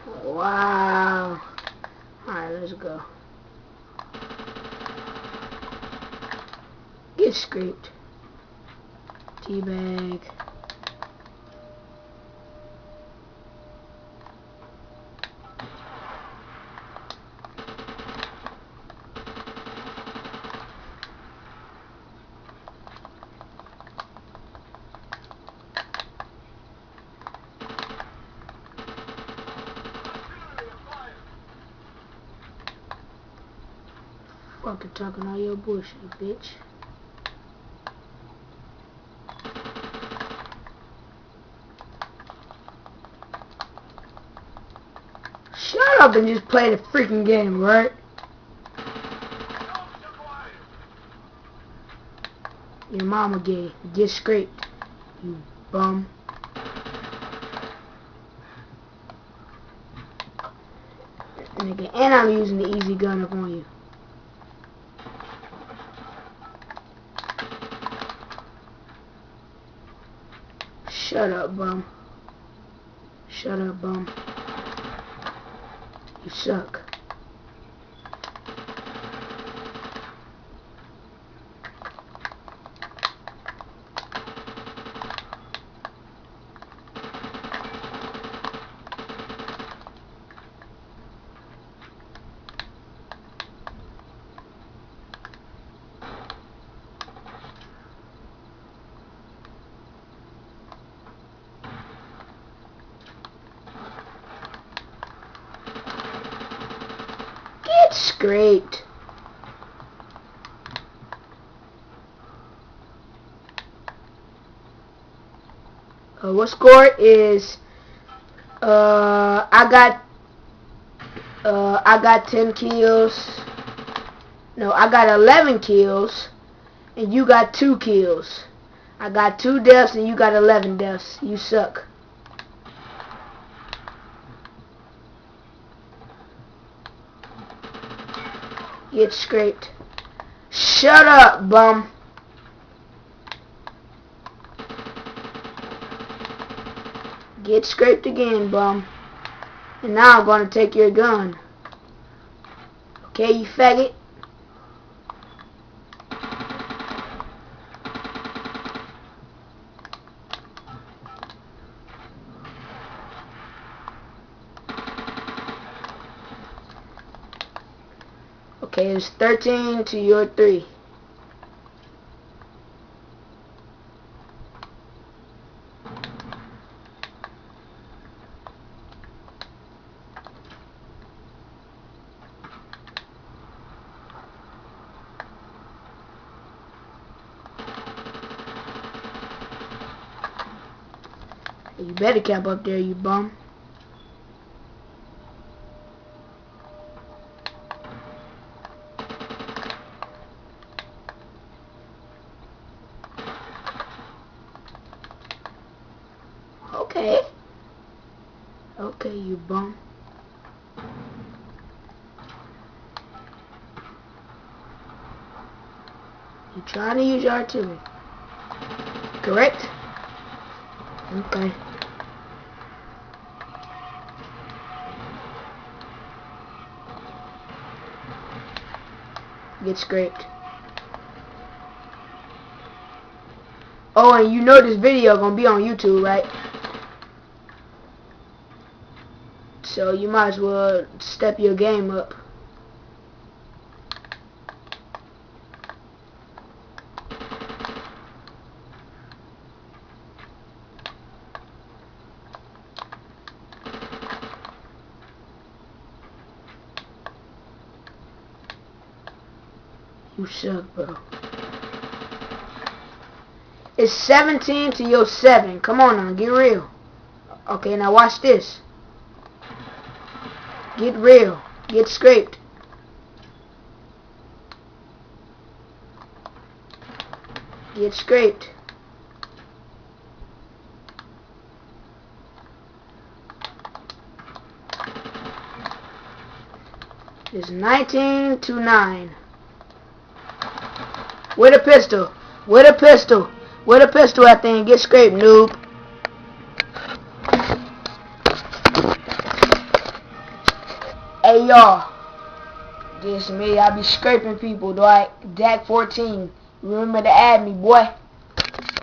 Wow. Alright, let's go. Get scraped. Teabag. Fucking talking all your bullshit, bitch. Shut up and just play the freaking game, right? Your mama gay. Get scraped, you bum. Nigga, and I'm using the easy gun up on you. Shut up, bum. Shut up, bum. You suck. Scraped. What score is I got 10 kills. No, I got 11 kills and you got 2 kills. I got 2 deaths and you got 11 deaths. You suck. Get scraped. Shut up, bum. Get scraped again, bum. And now I'm gonna take your gun. Okay, you faggot? Okay, it's 13 to your 3. You better camp up there, you bum. Okay. Okay, you bum. You trying to use your artillery. Correct? Okay. Get scraped. Oh, and you know this video gonna be on YouTube, right? So you might as well step your game up. You suck, bro. It's 17 to your 7. Come on now, get real. Okay, now watch this. Get real. Get scraped. Get scraped. It's 19 to 9. With a pistol. With a pistol. With a pistol at the end. Get scraped, noob. Hey y'all, this me. I be scraping people, like Dak 14. Remember to add me, boy.